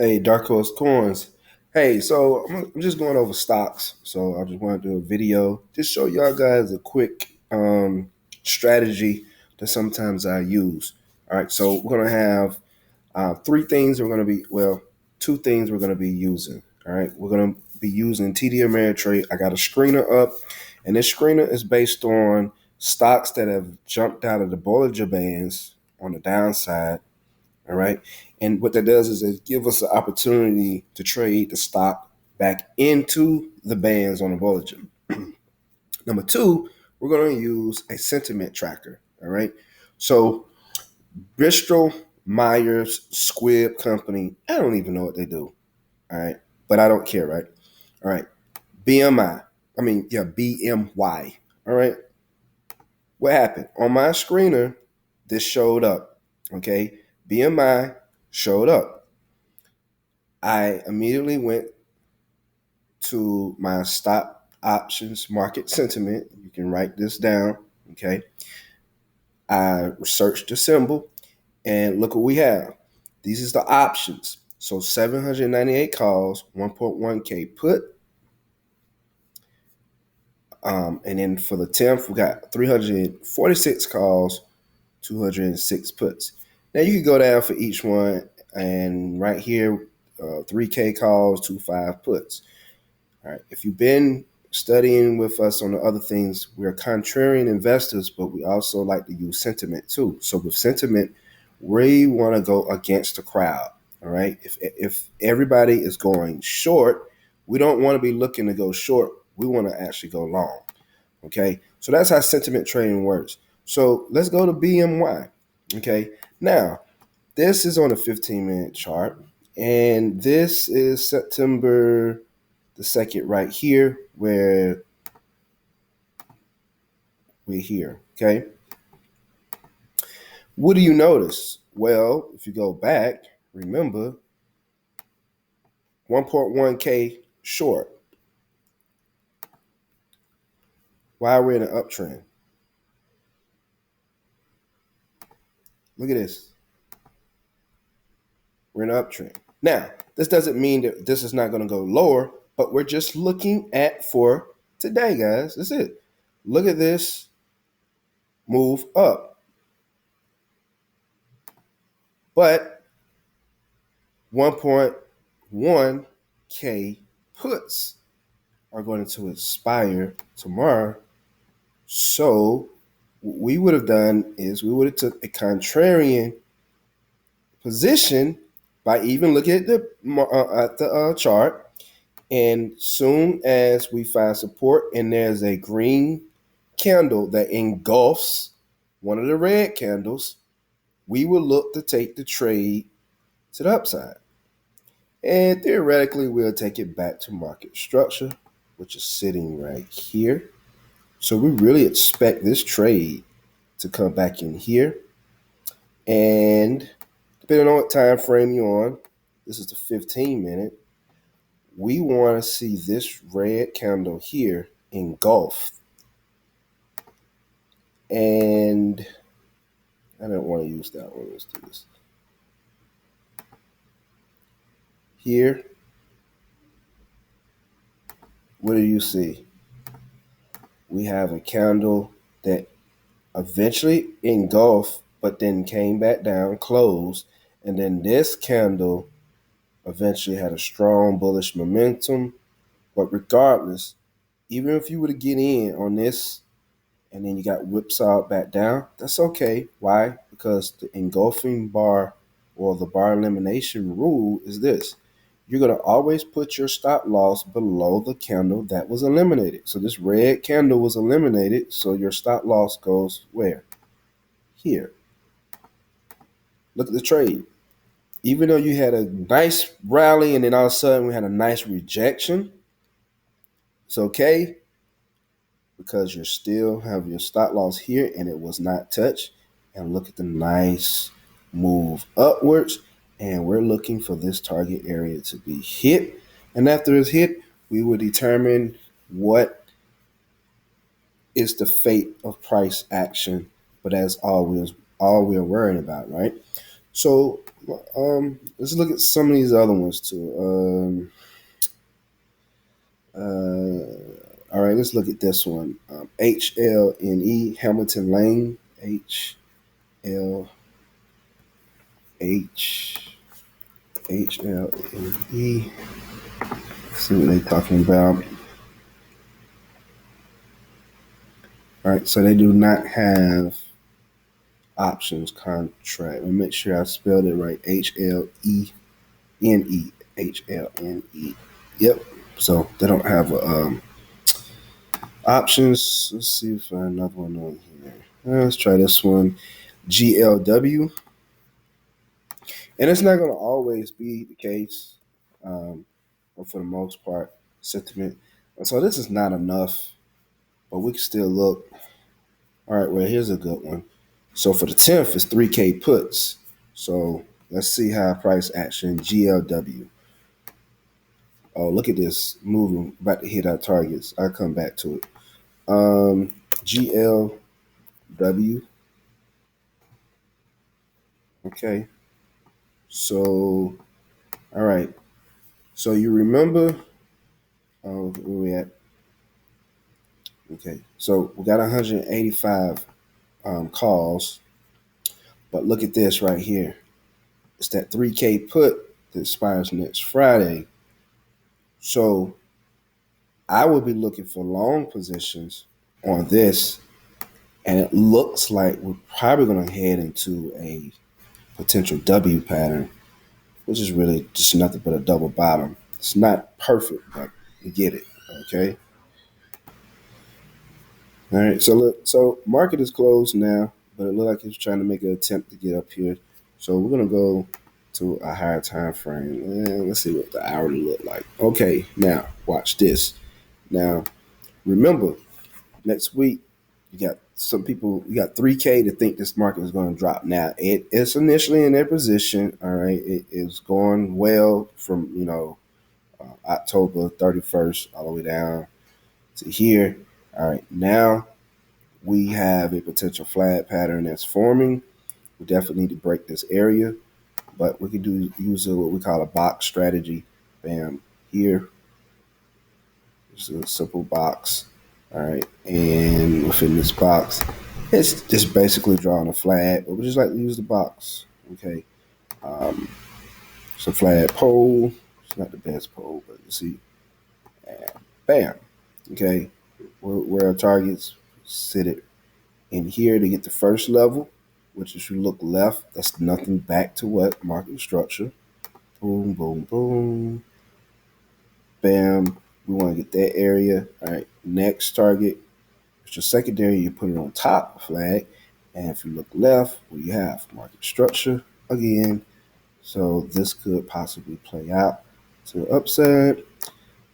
Hey, Dark Horse Coins. Hey, so I'm just going over stocks. So I just want to do a video, just show y'all guys a quick strategy that sometimes I use. All right, so we're gonna have three things we're gonna be two things we're gonna be using. All right, we're gonna be using TD Ameritrade. I got a screener up, and this screener is based on stocks that have jumped out of the Bollinger Bands on the downside. All right. And what that does is it gives us the opportunity to trade the stock back into the bands on the Bollinger. Number two, we're going to use a sentiment tracker. All right. So Bristol Myers Squibb Company, I don't even know what they do. All right. But I don't care. Right. All right. BMI. BMY. All right. What happened? On my screener, this showed up. Okay. BMI showed up. I immediately went to my stop options market sentiment. You can write this down. Okay. I researched the symbol and look what we have. These is the options. So 798 calls, 1.1K put. And then for the 10th, we got 346 calls, 206 puts. Now you can go down for each one, and right here, 3K calls, 25 puts. All right. If you've been studying with us on the other things, we're contrarian investors, but we also like to use sentiment too. So with sentiment, we want to go against the crowd. All right. If everybody is going short, we don't want to be looking to go short. We want to actually go long. Okay. So that's how sentiment trading works. So let's go to BMY. Okay. Now, this is on a 15-minute chart, and this is September the second right here where we're here. Okay. What do you notice? Well, if you go back, remember 1.1K short. Why are we in an uptrend? Look at this. We're in an uptrend. Now, this doesn't mean that this is not going to go lower, but we're just looking at for today, guys. That's it. Look at this move up. But 1.1K puts are going to expire tomorrow. So what we would have done is we would have took a contrarian position by even looking at the chart. And soon as we find support and there's a green candle that engulfs one of the red candles, we will look to take the trade to the upside. And theoretically, we'll take it back to market structure, which is sitting right here. So we really expect this trade to come back in here. And depending on what time frame you're on, this is the 15-minute. We want to see this red candle here engulf. And I don't want to use that one. Let's do this. Here, what do you see? We have a candle that eventually engulfed, but then came back down, closed, and then this candle eventually had a strong bullish momentum. But regardless, even if you were to get in on this and then you got whipsawed back down, that's okay. Why? Because the engulfing bar or the bar elimination rule is this. You're going to always put your stop loss below the candle that was eliminated. So this red candle was eliminated, so your stop loss goes where? Here. Look at the trade. Even though you had a nice rally and then all of a sudden we had a nice rejection, it's okay because you still have your stop loss here and it was not touched. And look at the nice move upwards. And we're looking for this target area to be hit. And after it's hit, we will determine what is the fate of price action. But that's all we're worrying about, right? So let's look at some of these other ones too. All right, let's look at this one. HLNE Hamilton Lane. HLHLNE. See what they're talking about. All right, so they do not have options contract. Let me make sure I spelled it right. HLENE. Yep. So they don't have options. Let's see if I have another one on here. Let's try this one. GLW. And it's not going to always be the case, but for the most part, sentiment. So this is not enough, but we can still look. All right, well, here's a good one. So for the 10th, it's 3K puts. So let's see how price action GLW. Oh, look at this moving, about to hit our targets. I'll come back to it. GLW. Okay. So, all right. So you remember, where we at? Okay. So we got 185 calls, but look at this right here. It's that 3K put that expires next Friday. So I will be looking for long positions on this, and it looks like we're probably going to head into a potential W pattern, which is really just nothing but a double bottom. It's not perfect, but you get it. Okay. All right. So look, so market is closed now, but it looks like it's trying to make an attempt to get up here. So we're gonna go to a higher time frame. And let's see what the hourly look like. Okay. Now watch this. Now remember, next week you got some people. You got 3K to think this market is going to drop. Now it's initially in their position. All right. It is going well from October 31st all the way down to here. All right, now we have a potential flat pattern that's forming. We definitely need to break this area, but we can use what we call a box strategy. Bam, here. It's a simple box. All right, and within this box, it's just basically drawing a flag, but we just like to use the box. Okay, it's a flag pole. It's not the best pole, but you see, and bam. Okay, where our targets sit it in here to get the first level, which if you look left, that's nothing back to what market structure. Boom, boom, boom, bam. We want to get that area. All right, next target, it's your secondary. You put it on top flag, and if you look left, what you have market structure again. So this could possibly play out to the upside,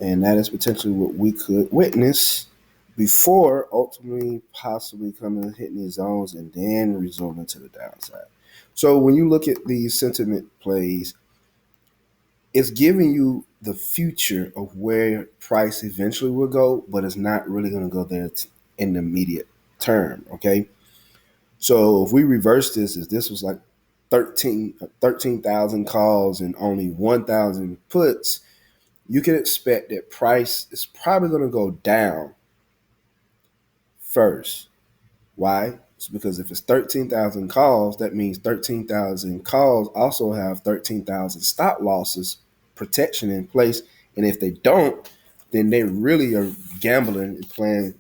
and that is potentially what we could witness before ultimately possibly coming and hitting these zones and then resuming to the downside. So when you look at these sentiment plays, it's giving you the future of where price eventually will go, but it's not really going to go there in the immediate term. Okay. So if we reverse this, if this was like 13,000 calls and only 1,000 puts, you can expect that price is probably going to go down first. Why? It's because if it's 13,000 calls, that means 13,000 calls also have 13,000 stop losses protection in place. And if they don't, then they really are gambling and playing,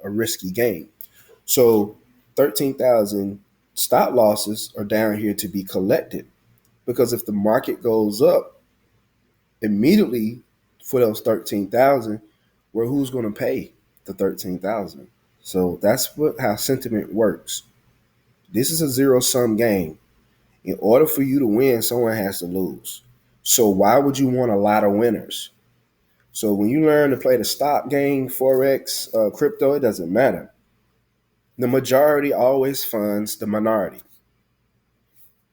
a risky game. So 13,000 stop losses are down here to be collected because if the market goes up immediately for those 13,000, well, who's going to pay the 13,000? So that's how sentiment works. This is a zero sum game. In order for you to win, someone has to lose. So why would you want a lot of winners? So when you learn to play the stock game, forex, crypto, it doesn't matter. The majority always funds the minority.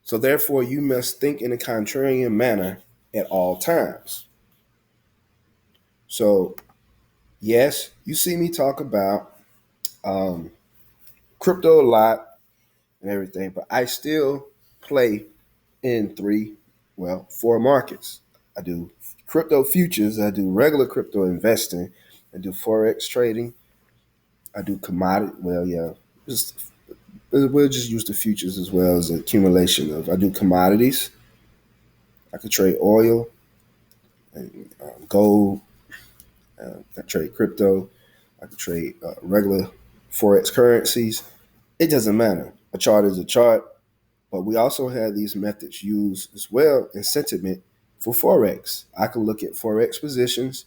So therefore, you must think in a contrarian manner at all times. So yes, you see me talk about um, crypto a lot and everything, but I still play in four markets. I do crypto futures, I do regular crypto investing, I do forex trading, I do commodity. Well, yeah, just we'll just use the futures as well as accumulation of. I do commodities. I could trade oil and gold. I trade crypto. I could trade regular forex currencies. It doesn't matter. A chart is a chart, but we also have these methods used as well in sentiment for forex. I can look at forex positions,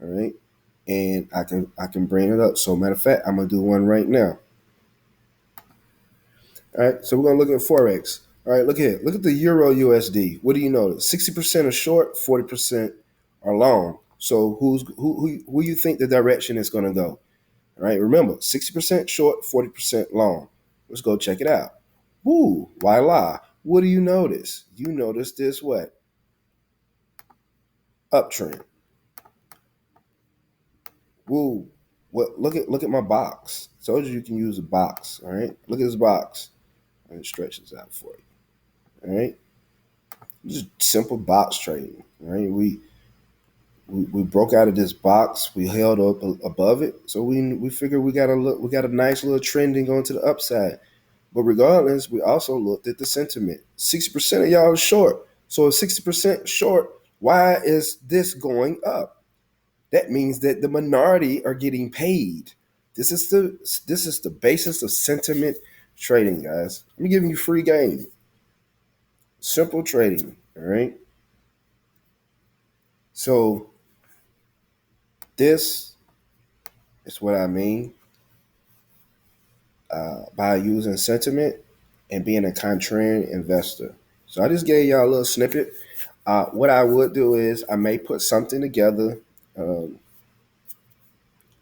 all right, and I can bring it up. So matter of fact, I'm gonna do one right now. All right, so we're gonna look at forex. All right, look here. Look at the Euro USD. What do you notice? 60% are short, 40% are long. So who you think the direction is gonna go? All right, remember 60% short, 40% long. Let's go check it out. Woo, voila. What do you notice? You notice this what? Uptrend. Woo. What look at my box. Told you can use a box. All right. Look at this box. Let me stretch this out for you. All right. Just simple box trading. All right. We broke out of this box. We held up above it. So we figured we got a nice little trending going to the upside. But regardless, we also looked at the sentiment. 60% of y'all are short. So if 60% short, why is this going up? That means that the minority are getting paid. This is the basis of sentiment trading, guys. I'm giving you free game. Simple trading. All right. So this is what I mean by using sentiment and being a contrarian investor. So I just gave y'all a little snippet. What I would do is I may put something together. Um,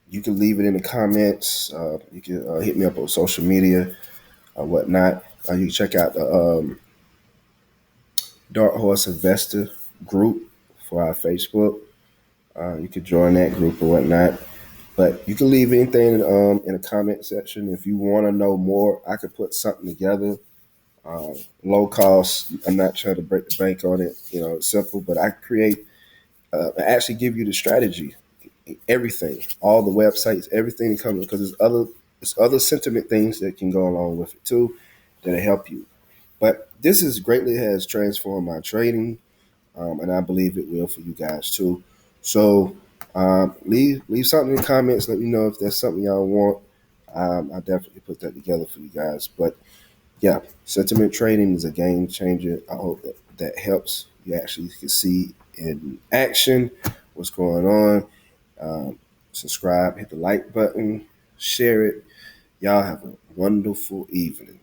you can leave it in the comments. You can hit me up on social media or whatnot. You can check out the Dark Horse Investor group for our Facebook. You could join that group or whatnot. But you can leave anything in the comment section. If you want to know more, I could put something together. Low cost. I'm not trying to break the bank on it. It's simple, but I actually give you the strategy, everything, all the websites, everything that comes because there's other sentiment things that can go along with it too that'll help you. But this is greatly has transformed my trading, and I believe it will for you guys too. So leave something in the comments. Let me know if there's something y'all want. I'll definitely put that together for you guys. But yeah, sentiment trading is a game changer. I hope that helps. You actually can see in action what's going on. Subscribe, hit the like button, share it. Y'all have a wonderful evening.